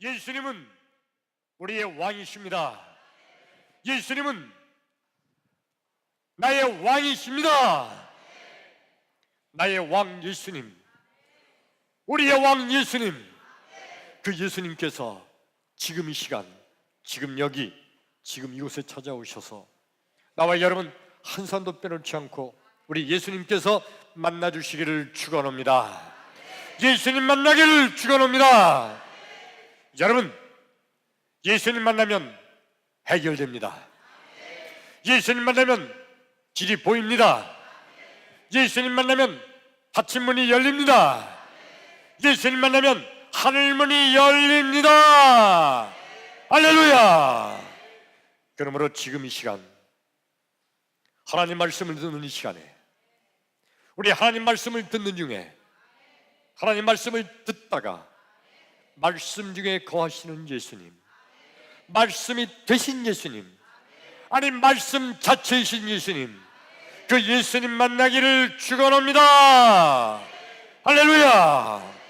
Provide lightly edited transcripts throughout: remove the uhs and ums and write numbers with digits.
예수님은 우리의 왕이십니다. 예수님은 나의 왕이십니다. 나의 왕 예수님, 우리의 왕 예수님, 그 예수님께서 지금 이 시간, 지금 여기, 지금 이곳에 찾아오셔서 나와 여러분 한 산도 빼놓지 않고 우리 예수님께서 만나주시기를 축원합니다. 예수님 만나기를 축원합니다. 여러분, 예수님 만나면 해결됩니다. 예수님 만나면 길이 보입니다. 예수님 만나면 닫힌 문이 열립니다. 예수님 만나면 하늘 문이 열립니다. 할렐루야. 그러므로 지금 이 시간, 하나님 말씀을 듣는 이 시간에, 우리 하나님 말씀을 듣는 중에 하나님 말씀을 듣다가 말씀 중에 거하시는 예수님, 말씀이 되신 예수님, 아니 말씀 자체이신 예수님, 그 예수님 만나기를 축원합니다. 할렐루야.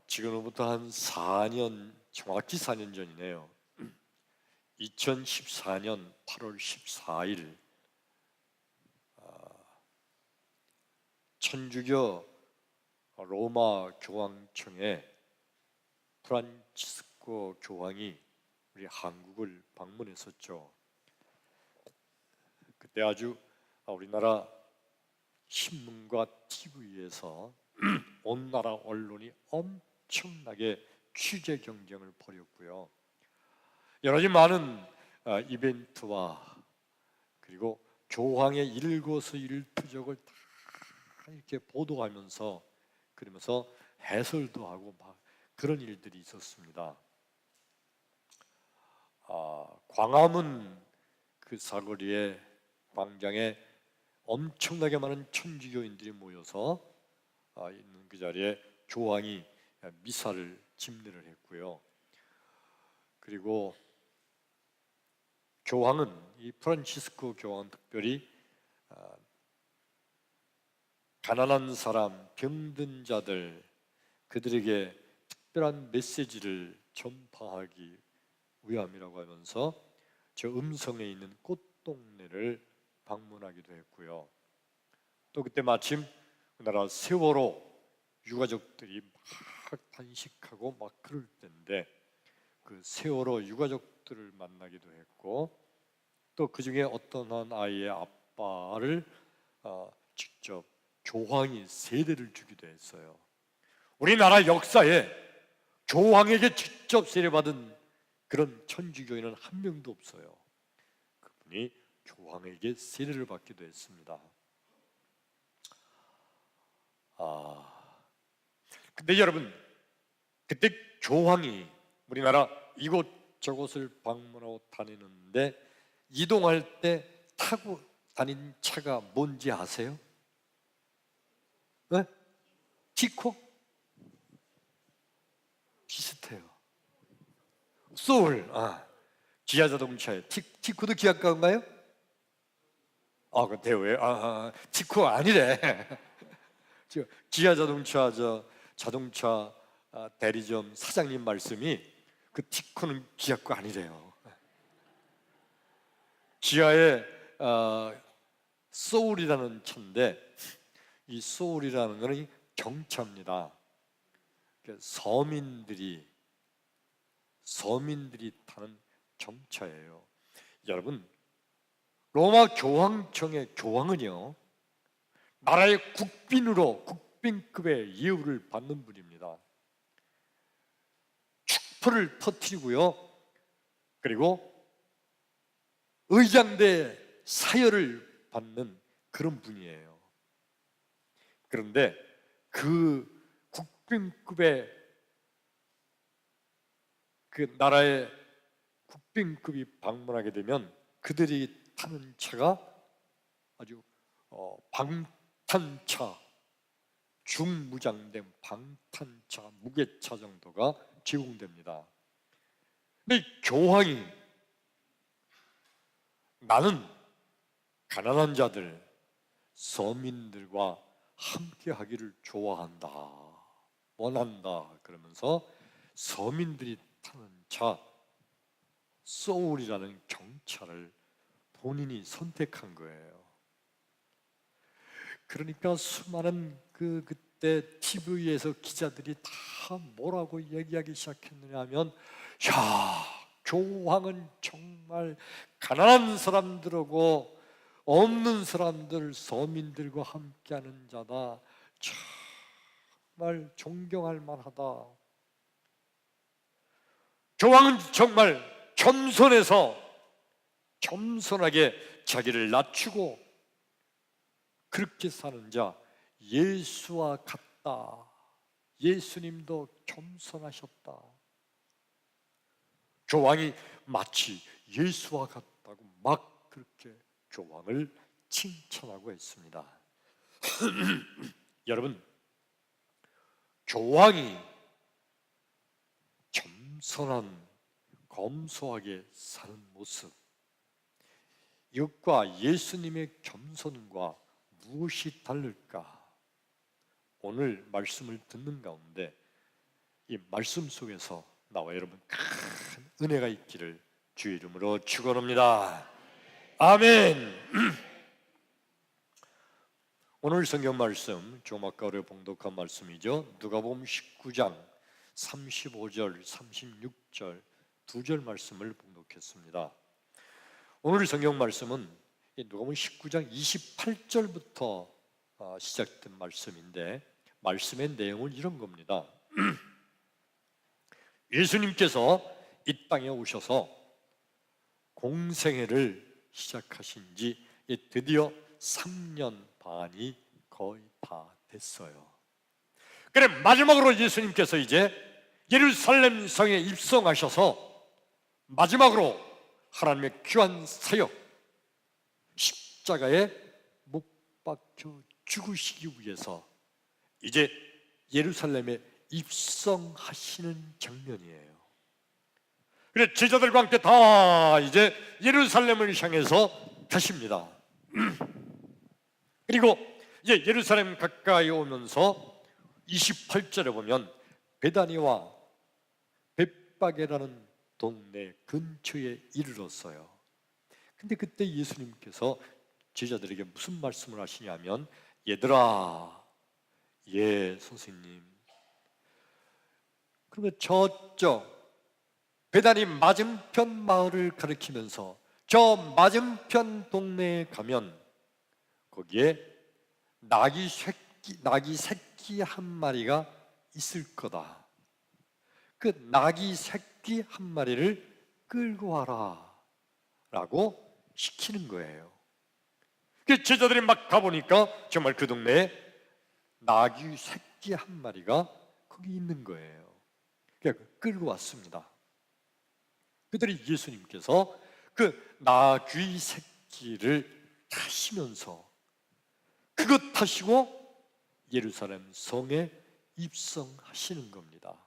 지금부터 한 4년, 정확히 4년 전이네요. 2014년 8월 14일 천주교 로마 교황청에 프란치스코 교황이 우리 한국을 방문했었죠. 그때 아주 우리나라 신문과 TV에서 온 나라 언론이 엄청나게 취재 경쟁을 벌였고요. 여러 가지 많은 이벤트와 그리고 교황의 일거수일투족을 다 이렇게 보도하면서 그러면서 해설도 하고 막 그런 일들이 있었습니다. 광화문 그 사거리에 광장에 엄청나게 많은 천주교인들이 모여서 있는 그 자리에 교황이 미사를 집례를 했고요. 그리고 교황은, 이 프란치스코 교황은 특별히 가난한 사람, 병든 자들, 그들에게 특별한 메시지를 전파하기 위함이라고 하면서 저 음성에 있는 꽃동네를 방문하기도 했고요. 또 그때 마침 우리나라 세월호 유가족들이 막 단식하고 막 그럴 때인데 그 세월호 유가족들을 만나기도 했고, 또 그 중에 어떤 한 아이의 아빠를 직접 교황이 세례를 주기도 했어요. 우리나라 역사에 교황에게 직접 세례받은 그런 천주교인은 한 명도 없어요. 그분이 교황에게 세례를 받기도 했습니다. 근데 여러분, 그때 교황이 우리나라 이곳저곳을 방문하고 다니는데 이동할 때 타고 다닌 차가 뭔지 아세요? 네? 티코? 비슷해요. 소울, 기아 자동차에 티코도 기아가인가요? 그 대우에 티코 아니래. 기아 자동차 자동차 대리점 사장님 말씀이 그 티코는 기아 거 아니래요. 기아의 소울이라는 차인데 이 소울이라는 것은 경차입니다. 서민들이 타는 경차예요. 여러분, 로마 교황청의 교황은요, 나라의 국빈급의 예우를 받는 분입니다. 축포를 터뜨리고요, 그리고 의장대 사열을 받는 그런 분이에요. 그런데 그 국빈급의 그 나라의 국빈급이 방문하게 되면 그들이 타는 차가 아주 방탄차, 중무장된 방탄차, 무게차 정도가 제공됩니다. 근데 교황이 나는 가난한 자들, 서민들과 함께 하기를 좋아한다. 원한다 그러면서 서민들이 타는 차 소울이라는 경차를 본인이 선택한 거예요. 그러니까 수많은 그때 TV에서 기자들이 다 뭐라고 얘기하기 시작했느냐 하면, 야, 교황은 정말 가난한 사람들하고 없는 사람들, 서민들과 함께하는 자다. 정말 존경할 만하다. 교황은 정말 겸손하게 자기를 낮추고 그렇게 사는 자, 예수와 같다. 예수님도 겸손하셨다. 교황이 마치 예수와 같다고 막 그렇게 교황을 칭찬하고 있습니다. 여러분, 교황이 겸손한, 검소하게 사는 모습, 이것과 예수님의 겸손과 무엇이 다를까? 오늘 말씀을 듣는 가운데 이 말씀 속에서 나와 여러분 큰 은혜가 있기를 주 이름으로 축원합니다. 아멘. 오늘 성경 말씀 좀 아까 우리가 봉독한 말씀이죠. 누가복음 19장 35절, 36절 두 절 말씀을 봉독했습니다. 오늘 성경 말씀은 누가복음 19장 28절부터 시작된 말씀인데, 말씀의 내용은 이런 겁니다. 예수님께서 이 땅에 오셔서 공생애를 시작하신 지 드디어 3년 반이 거의 다 됐어요. 그래, 마지막으로 예수님께서 이제 예루살렘 성에 입성하셔서 마지막으로 하나님의 귀한 사역, 십자가에 못 박혀 죽으시기 위해서 이제 예루살렘에 입성하시는 장면이에요. 그래, 제자들과 함께 다 이제 예루살렘을 향해서 가십니다. 그리고 이제 예루살렘 가까이 오면서 28절에 보면 베다니와 벳바게라는 동네 근처에 이르렀어요. 근데 그때 예수님께서 제자들에게 무슨 말씀을 하시냐면, 얘들아, 예 선생님, 그러면 저쪽 베다니 맞은편 마을을 가리키면서 저 맞은편 동네에 가면 거기에 나귀 새끼 한 마리가 있을 거다. 그 나귀 새끼 한 마리를 끌고 와라 라고 시키는 거예요. 그 제자들이 막 가보니까 정말 그 동네에 나귀 새끼 한 마리가 거기 있는 거예요. 그러니까 끌고 왔습니다. 그들이 예수님께서 그 나귀 새끼를 타시면서 그것 타시고 예루살렘 성에 입성하시는 겁니다.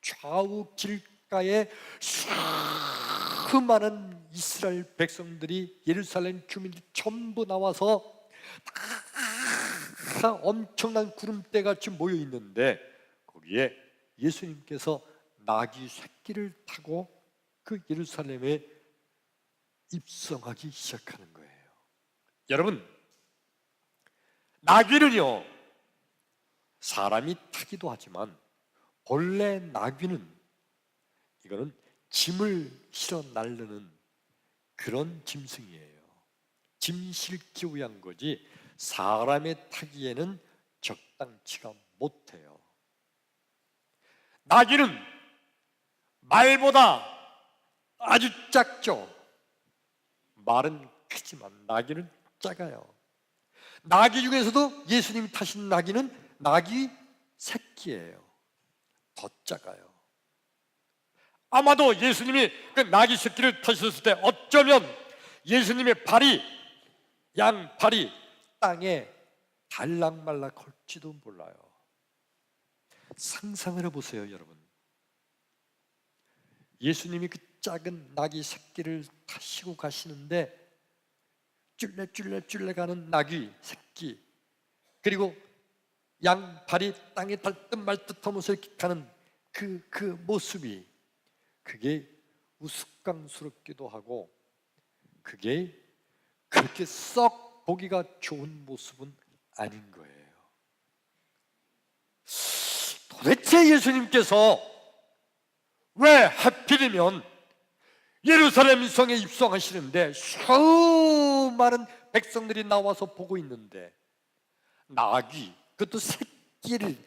좌우 길가에 수많은 이스라엘 백성들이, 예루살렘 주민들이 전부 나와서 다 엄청난 구름대 같이 모여 있는데, 거기에 예수님께서 나귀 새끼를 타고 그 예루살렘에 입성하기 시작하는 거예요. 여러분, 나귀는요 사람이 타기도 하지만 본래 나귀는 이거는 짐을 실어 나르는 그런 짐승이에요. 짐 실기 위한 거지 사람의 타기에는 적당치가 못해요. 나귀는 말보다 아주 작죠. 말은 크지만 나귀는 작아요. 나귀 중에서도 예수님이 타신 나귀는 나귀 새끼예요. 더 작아요. 아마도 예수님이 그 나귀 새끼를 타셨을 때 어쩌면 예수님의 발이, 양발이 땅에 달락말락 걸지도 몰라요. 상상을 해보세요, 여러분. 예수님이 그 작은 나귀 새끼를 타시고 가시는데 쫄래쫄래 가는 나귀 새끼, 그리고 양발이 땅에 닿듯 말듯 하면서 이렇게 가는 그 모습이, 그게 우스꽝스럽기도 하고 그게 그렇게 썩 보기가 좋은 모습은 아닌 거예요. 도대체 예수님께서 왜 하필이면 예루살렘 성에 입성하시는데 수많은 백성들이 나와서 보고 있는데 나귀, 그것도 새끼를,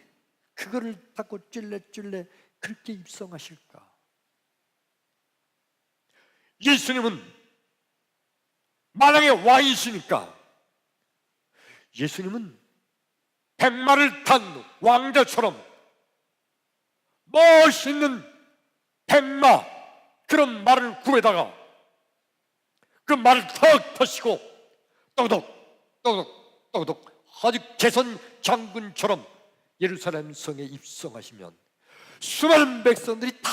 그거를 타고 찔레찔레 그렇게 입성하실까? 예수님은 만왕의 왕이시니까, 예수님은 백마를 탄 왕자처럼 멋있는 백마, 그런 말을 구해다가 그 말을 턱 터시고 떠덕 떠덕 떠덕 아주 개선 장군처럼 예루살렘 성에 입성하시면 수많은 백성들이 다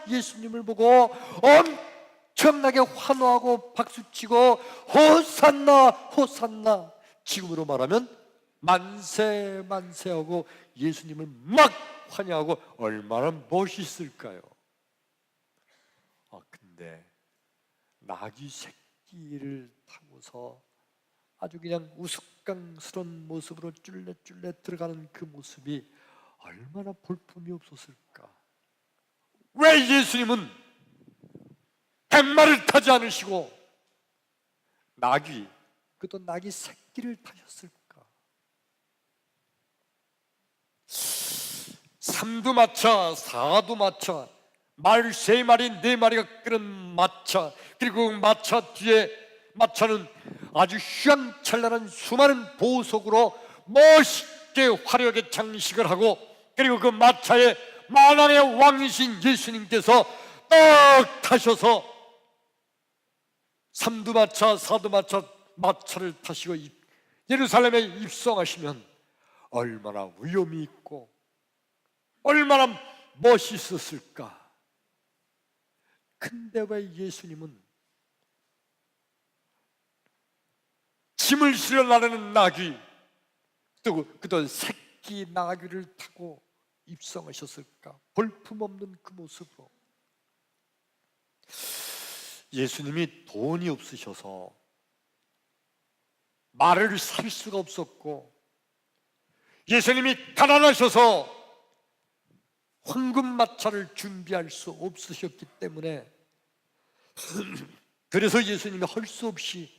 예수님을 보고 엄청나게 환호하고 박수치고 호산나 호산나, 지금으로 말하면 만세 만세하고 예수님을 막 환영하고 얼마나 멋있을까요? 근데 나귀 새끼를 타고서 아주 그냥 우스꽝스러운 모습으로 쫄래쫄래 들어가는 그 모습이 얼마나 볼품이 없었을까? 왜 예수님은 백마를 타지 않으시고 나귀, 그것도 나귀 새끼를 타셨을까? 삼두마차, 사두마차, 말 3마리, 4마리가 끄는 마차, 그리고 그 마차 뒤에, 마차는 아주 휘황찬란한 수많은 보석으로 멋있게 화려하게 장식을 하고, 그리고 그 마차에 만왕의 왕이신 예수님께서 딱 타셔서 삼두마차, 사두마차 마차를 타시고 예루살렘에 입성하시면 얼마나 위엄이 있고 얼마나 멋있었을까? 근데 왜 예수님은 짐을 실어 나르는 나귀, 또 새끼 나귀를 타고 입성하셨을까? 볼품없는 그 모습으로. 예수님이 돈이 없으셔서 말을 살 수가 없었고, 예수님이 가난하셔서 황금마차를 준비할 수 없으셨기 때문에 그래서 예수님이 할 수 없이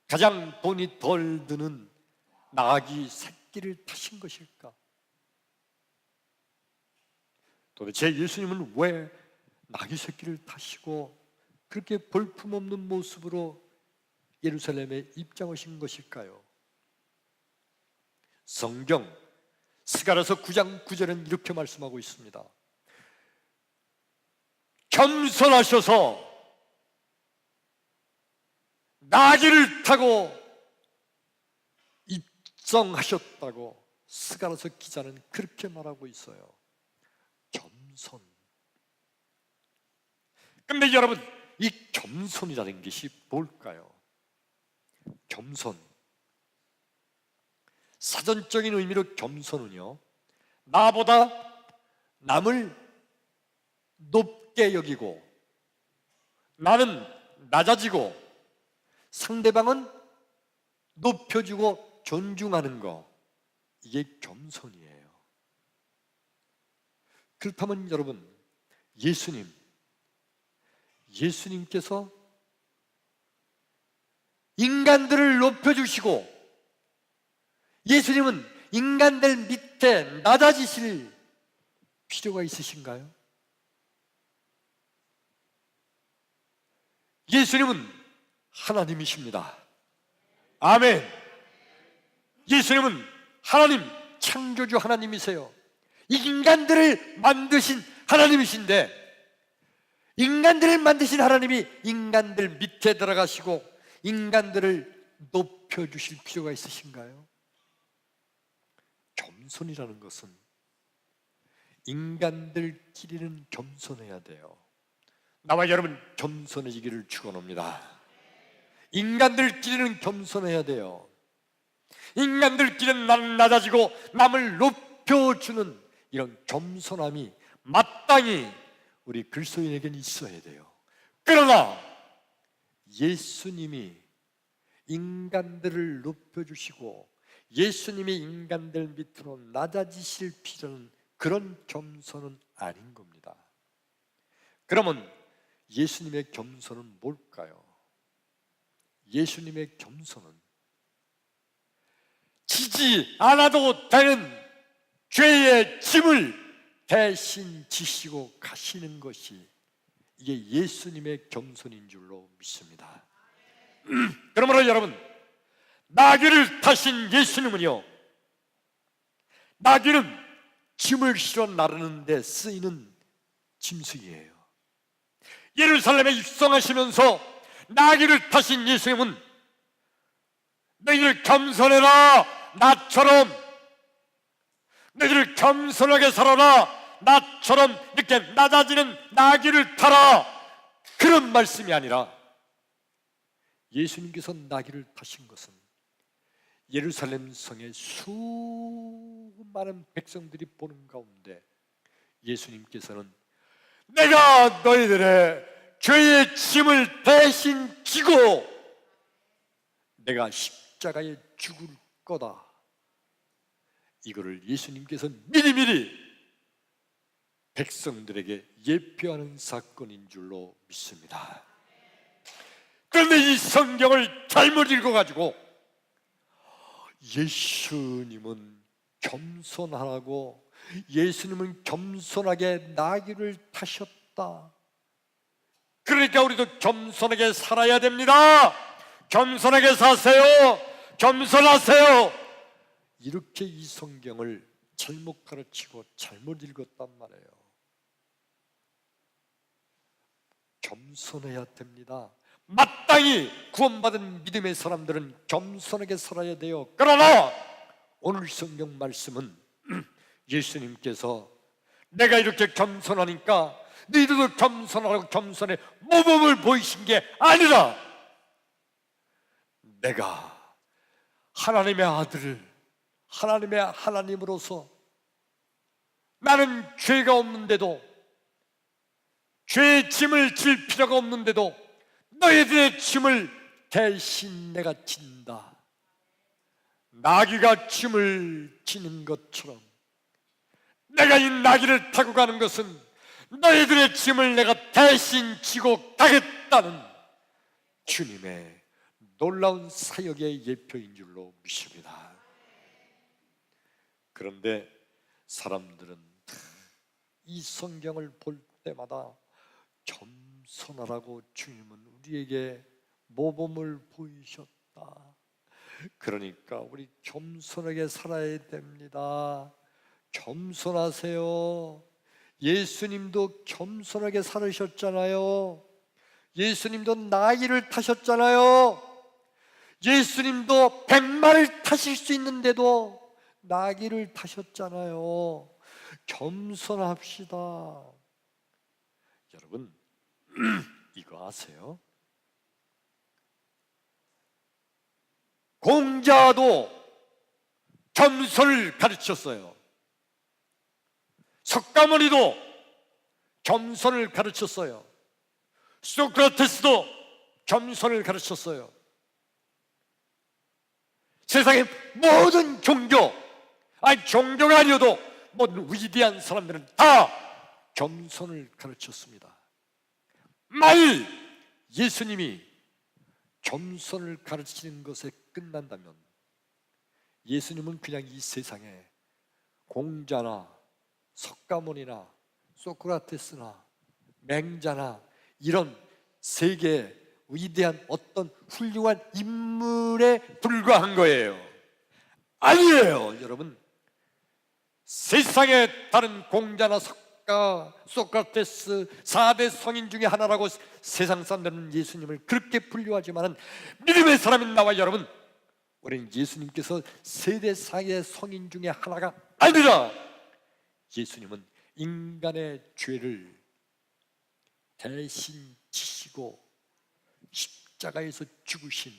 가장 돈이 덜 드는 나귀 새끼를 타신 것일까? 도대체 예수님은 왜 나귀 새끼를 타시고 그렇게 볼품없는 모습으로 예루살렘에 입장하신 것일까요? 성경 스가랴서 9장 9절은 이렇게 말씀하고 있습니다. 겸손하셔서 나귀를 타고 입성하셨다고 스가랴서 기자는 그렇게 말하고 있어요. 겸손. 근데 여러분, 이 겸손이라는 것이 뭘까요? 겸손, 사전적인 의미로 겸손은요, 나보다 남을 높게 여기고 나는 낮아지고 상대방은 높여주고 존중하는 거, 이게 겸손이에요. 그렇다면 여러분, 예수님께서 인간들을 높여주시고 예수님은 인간들 밑에 낮아지실 필요가 있으신가요? 예수님은 하나님이십니다. 아멘. 예수님은 하나님, 창조주 하나님이세요. 인간들을 만드신 하나님이신데, 인간들을 만드신 하나님이 인간들 밑에 들어가시고 인간들을 높여주실 필요가 있으신가요? 겸손이라는 것은 인간들끼리는 겸손해야 돼요. 나와 여러분 겸손해지기를 축원합니다. 인간들끼리는 겸손해야 돼요. 인간들끼리는 나는 낮아지고 남을 높여주는 이런 겸손함이 마땅히 우리 그리스도인에게는 있어야 돼요. 그러나 예수님이 인간들을 높여주시고 예수님이 인간들 밑으로 낮아지실 필요는 그런 겸손은 아닌 겁니다. 그러면 예수님의 겸손은 뭘까요? 예수님의 겸손은 지지 않아도 되는 죄의 짐을 대신 지시고 가시는 것이 이게 예수님의 겸손인 줄로 믿습니다. 그러므로 여러분, 나귀를 타신 예수님은요, 나귀는 짐을 실어 나르는 데 쓰이는 짐승이에요. 예루살렘에 입성하시면서 나귀를 타신 예수님은 너희들 겸손해라, 나처럼 너희들 겸손하게 살아라, 나처럼 이렇게 낮아지는 나귀를 타라, 그런 말씀이 아니라 예수님께서 나귀를 타신 것은 예루살렘 성의 수많은 백성들이 보는 가운데 예수님께서는 내가 너희들의 죄의 짐을 대신 지고 내가 십자가에 죽을 거다, 이거를 예수님께서 미리미리 백성들에게 예표하는 사건인 줄로 믿습니다. 그런데 이 성경을 잘못 읽어가지고 예수님은 겸손하라고, 예수님은 겸손하게 나귀를 타셨다, 그러니까 우리도 겸손하게 살아야 됩니다, 겸손하게 사세요, 겸손하세요, 이렇게 이 성경을 잘못 가르치고 잘못 읽었단 말이에요. 겸손해야 됩니다. 마땅히 구원받은 믿음의 사람들은 겸손하게 살아야 돼요. 그러나 오늘 성경 말씀은 예수님께서 내가 이렇게 겸손하니까 너희들도 겸손하라고 겸손의 모범을 보이신 게 아니라 내가 하나님의 아들, 하나님의 하나님으로서 나는 죄가 없는데도, 죄의 짐을 질 필요가 없는데도 너희들의 짐을 대신 내가 진다, 나귀가 짐을 지는 것처럼 내가 이 나귀를 타고 가는 것은 너희들의 짐을 내가 대신 지고 가겠다는 주님의 놀라운 사역의 예표인 줄로 믿습니다. 그런데 사람들은 이 성경을 볼 때마다 겸손하라고 주님은 우리에게 모범을 보이셨다, 그러니까 우리 겸손하게 살아야 됩니다, 겸손하세요. 예수님도 겸손하게 살으셨잖아요. 예수님도 나귀를 타셨잖아요. 예수님도 100마리를 타실 수 있는데도 나귀를 타셨잖아요. 겸손합시다. 여러분, 이거 아세요? 공자도 겸손을 가르쳤어요. 석가모니도 겸손을 가르쳤어요. 소크라테스도 겸손을 가르쳤어요. 세상의 모든 종교, 아니 종교가 아니어도 모든 위대한 사람들은 다 겸손을 가르쳤습니다. 만일 예수님이 겸손을 가르치는 것에 끝난다면 예수님은 그냥 이 세상에 공자나 석가모니나 소크라테스나 맹자나 이런 세계 위대한 어떤 훌륭한 인물에 불과한 거예요. 아니에요, 여러분. 세상에 다른 공자나 소크라테스 4대 성인 중에 하나라고 세상 사람들은 예수님을 그렇게 분류하지만 믿음의 사람인 나와 여러분, 우리는 예수님께서 세대 4의 성인 중에 하나가 아니라 예수님은 인간의 죄를 대신 지시고 십자가에서 죽으신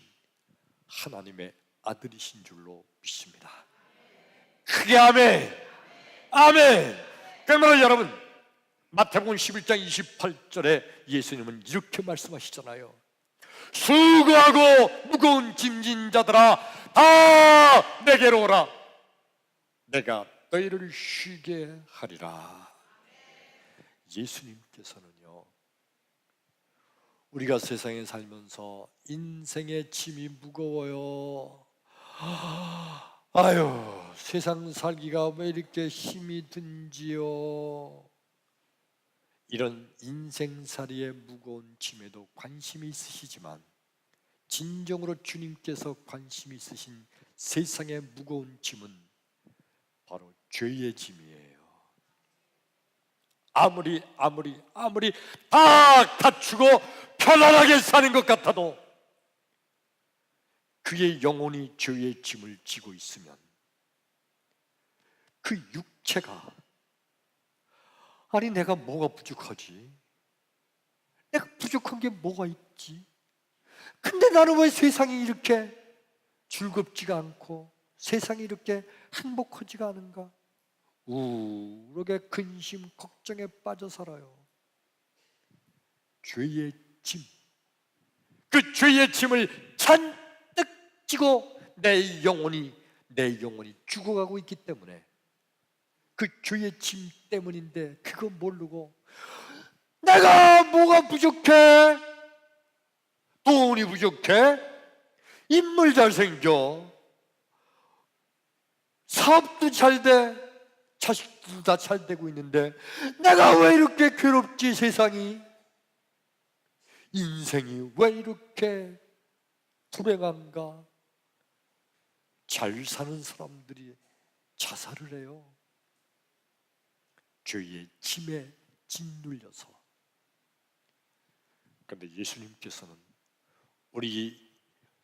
하나님의 아들이신 줄로 믿습니다. 크게 아멘. 아멘. 그러므로 여러분, 마태복음 11장 28절에 예수님은 이렇게 말씀하시잖아요. 수고하고 무거운 짐진 자들아 다 내게로 오라. 내가 너희를 쉬게 하리라. 예수님께서는요, 우리가 세상에 살면서 인생의 짐이 무거워요. 아유, 세상 살기가 왜 이렇게 힘이 든지요. 이런 인생살이의 무거운 짐에도 관심이 있으시지만 진정으로 주님께서 관심이 있으신 세상의 무거운 짐은 바로 죄의 짐이에요. 아무리 다 갖추고 편안하게 사는 것 같아도 그의 영혼이 죄의 짐을 지고 있으면 그 육체가, 아니 내가 뭐가 부족하지? 내가 부족한 게 뭐가 있지? 근데 나는 왜 세상이 이렇게 즐겁지가 않고 세상이 이렇게 행복하지가 않은가? 우울하게 근심, 걱정에 빠져 살아요. 죄의 짐, 그 죄의 짐을 잔뜩 지고 내 영혼이 죽어가고 있기 때문에, 그 죄의 짐 때문인데 그거 모르고 내가 뭐가 부족해? 돈이 부족해? 인물 잘생겨? 사업도 잘 돼? 자식도 다 잘 되고 있는데 내가 왜 이렇게 괴롭지? 세상이, 인생이 왜 이렇게 불행한가? 잘 사는 사람들이 자살을 해요. 죄의 짐에 짓눌려서. 그런데 예수님께서는 우리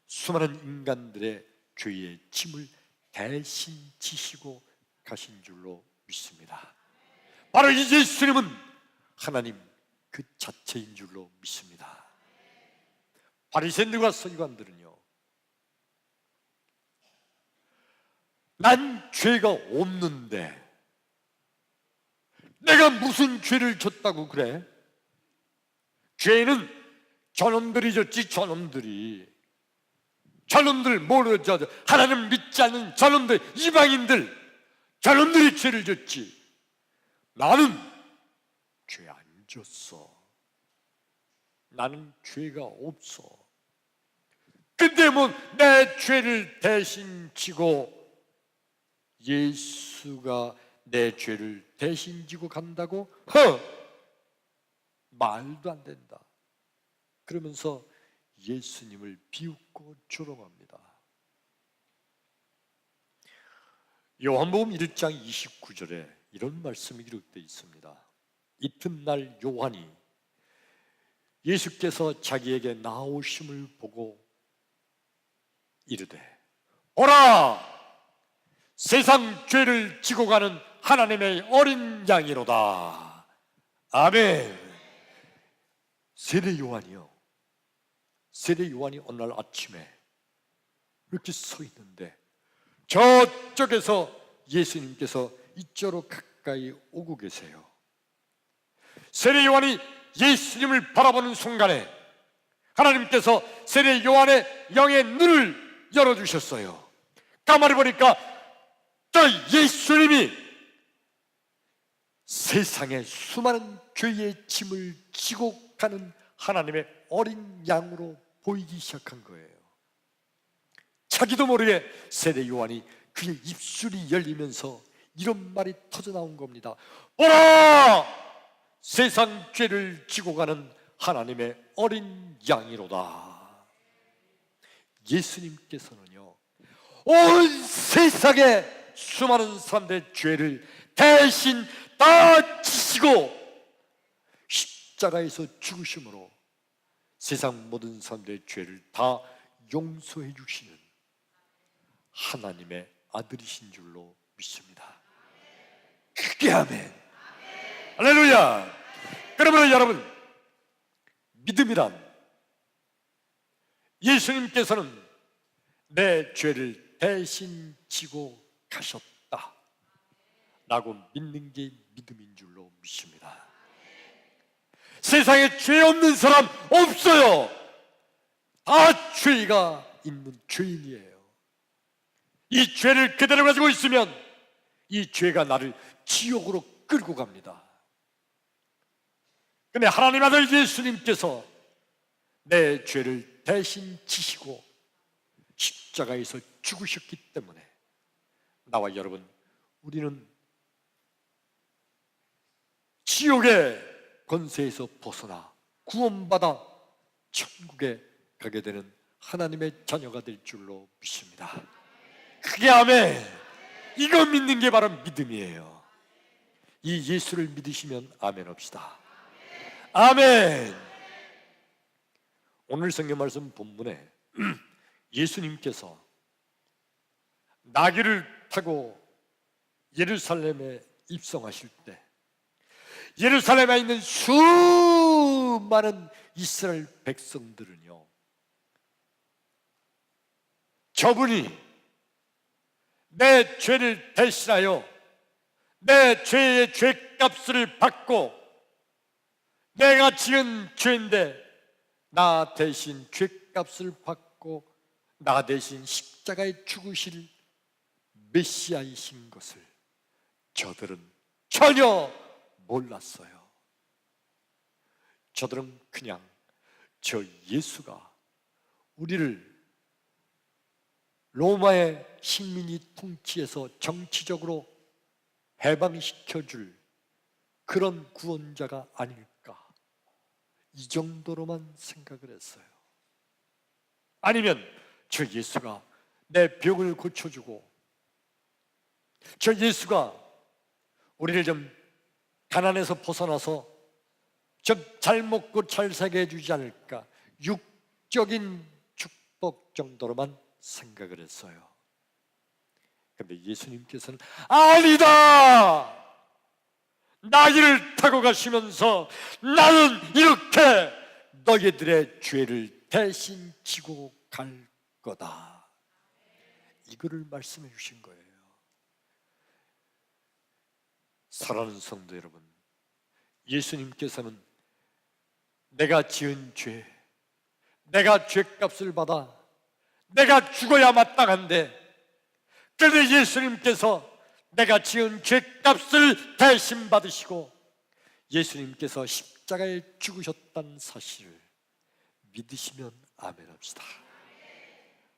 수많은 인간들의 죄의 짐을 대신 지시고 가신 줄로 믿습니다. 바로 이 예수님은 하나님 그 자체인 줄로 믿습니다. 바리새인들과 서기관들은요, 난 죄가 없는데 내가 무슨 죄를 졌다고 그래? 죄는 저놈들이 졌지. 저놈들 모르죠. 하나님 믿지 않는 저놈들, 이방인들, 저놈들이 죄를 졌지. 나는 죄 안 졌어. 나는 죄가 없어. 근데 뭐 내 죄를 대신 지고 예수가 내 죄를 대신 지고 간다고? 말도 안 된다. 그러면서 예수님을 비웃고 조롱합니다. 요한복음 1장 29절에 이런 말씀이 기록되어 있습니다. 이튿날 요한이 예수께서 자기에게 나오심을 보고 이르되, 보라! 세상 죄를 지고 가는 하나님의 어린 양이로다. 아멘. 세례 요한이 어느 날 아침에 이렇게 서 있는데 저쪽에서 예수님께서 이쪽으로 가까이 오고 계세요. 세례 요한이 예수님을 바라보는 순간에 하나님께서 세례 요한의 영의 눈을 열어주셨어요. 가만히 보니까 저 예수님이 세상의 수많은 죄의 짐을 지고 가는 하나님의 어린 양으로 보이기 시작한 거예요. 자기도 모르게 세례 요한이 그의 입술이 열리면서 이런 말이 터져나온 겁니다. 보라! 세상 죄를 지고 가는 하나님의 어린 양이로다. 예수님께서는요, 온 세상의 수많은 사람들의 죄를 대신 다 지시고 십자가에서 죽으심으로 세상 모든 사람들의 죄를 다 용서해 주시는 하나님의 아들이신 줄로 믿습니다. 크게 아멘. 할렐루야. 그러면 여러분, 믿음이란 예수님께서는 내 죄를 대신 지고 가셨다 라고 믿는 게 믿음인 줄로 믿습니다. 세상에 죄 없는 사람 없어요. 다 죄가 있는 죄인이에요. 이 죄를 그대로 가지고 있으면 이 죄가 나를 지옥으로 끌고 갑니다. 근데 하나님 아들 예수님께서 내 죄를 대신 지시고 십자가에서 죽으셨기 때문에 나와 여러분, 우리는 지옥의 권세에서 벗어나 구원받아 천국에 가게 되는 하나님의 자녀가 될 줄로 믿습니다. 그게 아멘. 이거 믿는 게 바로 믿음이에요. 이 예수를 믿으시면 아멘 합시다. 아멘. 오늘 성경 말씀 본문에 예수님께서 나귀를 타고 예루살렘에 입성하실 때 예루살렘에 있는 수많은 이스라엘 백성들은요, 저분이 내 죄를 대신하여 내 죄의 죄값을 받고 내가 지은 죄인데 나 대신 죄값을 받고 나 대신 십자가에 죽으실 메시아이신 것을 저들은 전혀 몰랐어요. 저들은 그냥 저 예수가 우리를 로마의 식민지 통치에서 정치적으로 해방시켜줄 그런 구원자가 아닐까, 이 정도로만 생각을 했어요. 아니면 저 예수가 내 병을 고쳐주고 저 예수가 우리를 좀 가난에서 벗어나서 좀 잘 먹고 잘 살게 해주지 않을까, 육적인 축복 정도로만 생각을 했어요. 그런데 예수님께서는 아니다! 나귀를 타고 가시면서 나는 이렇게 너희들의 죄를 대신 지고 갈 거다, 이거를 말씀해 주신 거예요. 사랑하는 성도 여러분, 예수님께서는 내가 지은 죄, 내가 죄값을 받아 내가 죽어야 마땅한데, 그런데 예수님께서 내가 지은 죄값을 대신 받으시고 예수님께서 십자가에 죽으셨다는 사실을 믿으시면 아멘 합시다.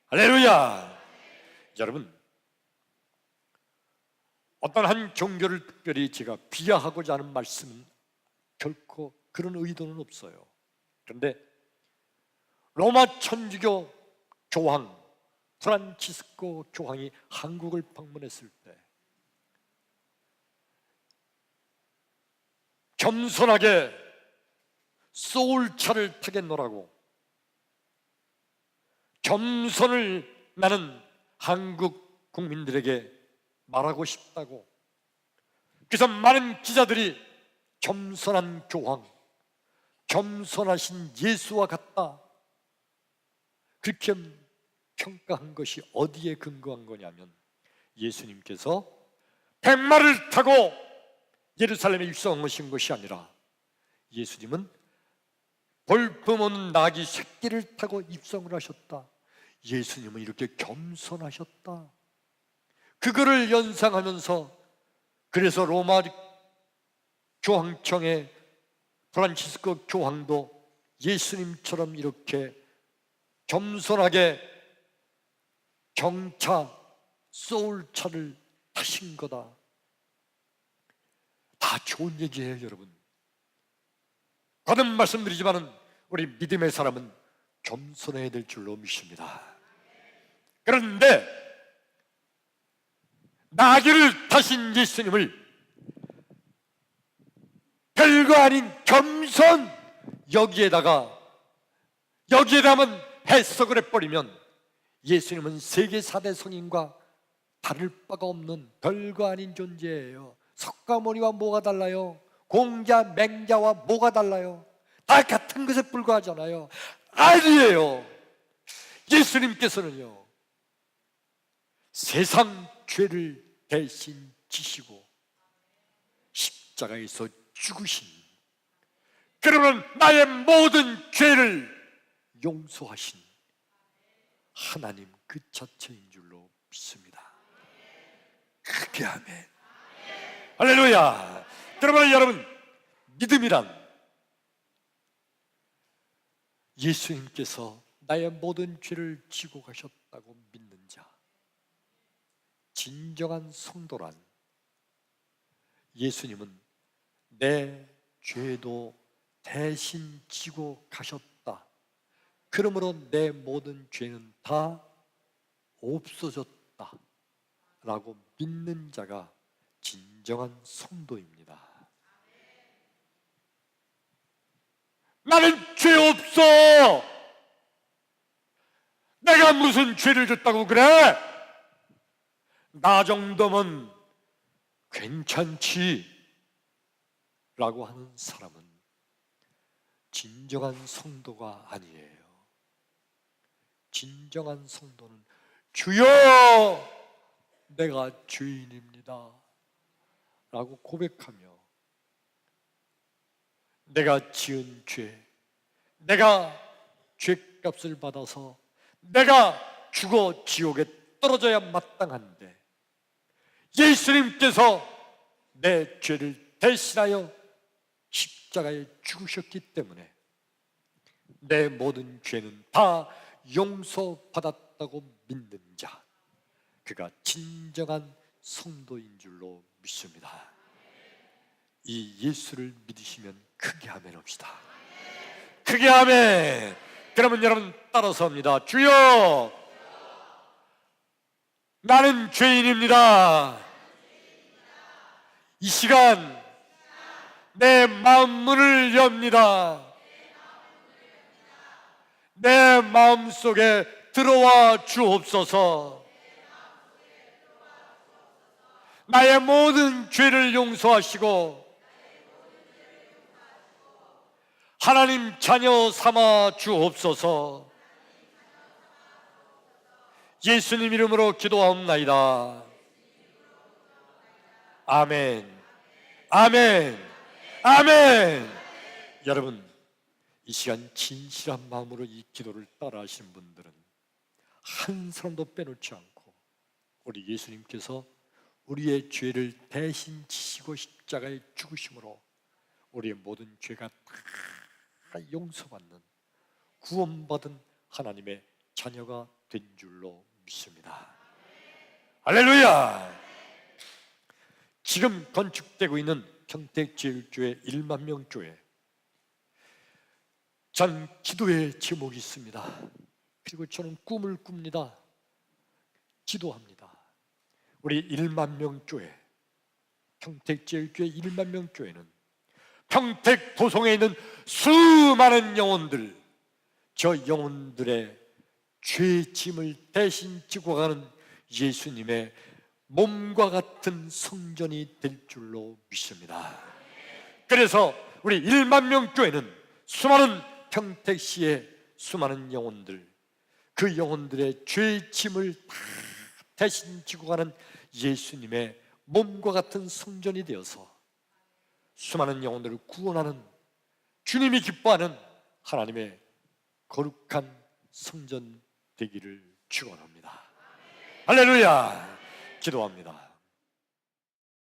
할렐루야. 여러분, 어떤 한 종교를 특별히 제가 비하하고자 하는 말씀은 결코 그런 의도는 없어요. 그런데 로마 천주교 교황 프란치스코 교황이 한국을 방문했을 때 겸손하게 소울차를 타겠노라고 겸손을 나는 한국 국민들에게 말하고 싶다고, 그래서 많은 기자들이 겸손한 교황, 겸손하신 예수와 같다, 그렇게 평가한 것이 어디에 근거한 거냐면, 예수님께서 백마를 타고 예루살렘에 입성하신 것이 아니라 예수님은 볼품없는 나귀 새끼를 타고 입성을 하셨다. 예수님은 이렇게 겸손하셨다. 그거를 연상하면서, 그래서 로마 교황청의 프란치스코 교황도 예수님처럼 이렇게 겸손하게 경차, 소울차를 타신 거다. 다 좋은 얘기예요, 여러분. 거듭 말씀드리지만은 우리 믿음의 사람은 겸손해야 될 줄로 믿습니다. 그런데 나귀를 타신 예수님을 별거 아닌 겸손, 여기에다만 해석을 해버리면 예수님은 세계 4대 성인과 다를 바가 없는 별거 아닌 존재예요. 석가모니와 뭐가 달라요? 공자, 맹자와 뭐가 달라요? 다 같은 것에 불과하잖아요. 아니에요. 예수님께서는요, 세상 죄를 대신 지시고 십자가에서 죽으신, 그러면 나의 모든 죄를 용서하신 하나님 그 자체인 줄로 믿습니다. 크게 아멘. 할렐루야. 그러면 여러분, 믿음이란 예수님께서 나의 모든 죄를 지고 가셨다고 믿는 자, 진정한 성도란 예수님은 내 죄도 대신 지고 가셨다, 그러므로 내 모든 죄는 다 없어졌다 라고 믿는 자가 진정한 성도입니다. 나는 죄 없어, 내가 무슨 죄를 졌다고 그래? 나 정도면 괜찮지 라고 하는 사람은 진정한 성도가 아니에요. 진정한 성도는 주여 내가 죄인입니다 라고 고백하며 내가 지은 죄, 내가 죄값을 받아서 내가 죽어 지옥에 떨어져야 마땅한데 예수님께서 내 죄를 대신하여 십자가에 죽으셨기 때문에 내 모든 죄는 다 용서받았다고 믿는 자, 그가 진정한 성도인 줄로 믿습니다. 이 예수를 믿으시면 크게 아멘 합시다. 크게 아멘. 그러면 여러분 따라서 합니다. 주여 나는 죄인입니다. 이 시간 내 마음 문을 엽니다. 내 마음속에 들어와 주옵소서. 나의 모든 죄를 용서하시고 하나님 자녀 삼아 주옵소서. 예수님 이름으로 기도하옵나이다. 아멘. 아멘. 아멘. 여러분, 이 시간 진실한 마음으로 이 기도를 따라 하시는 분들은 한 사람도 빼놓지 않고 우리 예수님께서 우리의 죄를 대신 지시고 십자가에 죽으심으로 우리의 모든 죄가 다 용서받는 구원받은 하나님의 자녀가 된 줄로 믿습니다. 할렐루야. 지금 건축되고 있는 평택제일교회 1만 명 교회, 전 기도의 제목이 있습니다. 그리고 저는 꿈을 꿉니다. 기도합니다. 우리 1만 명 교회, 평택제일교회 1만 명 교회는 평택 도성에 있는 수많은 영혼들, 저 영혼들의 죄 짐을 대신 지고 가는 예수님의 몸과 같은 성전이 될 줄로 믿습니다. 그래서 우리 1만 명 교회는 수많은 평택시의 수많은 영혼들, 그 영혼들의 죄 짐을 다 대신 지고 가는 예수님의 몸과 같은 성전이 되어서 수많은 영혼들을 구원하는, 주님이 기뻐하는 하나님의 거룩한 성전 되기를 축원합니다. 할렐루야. 기도합니다.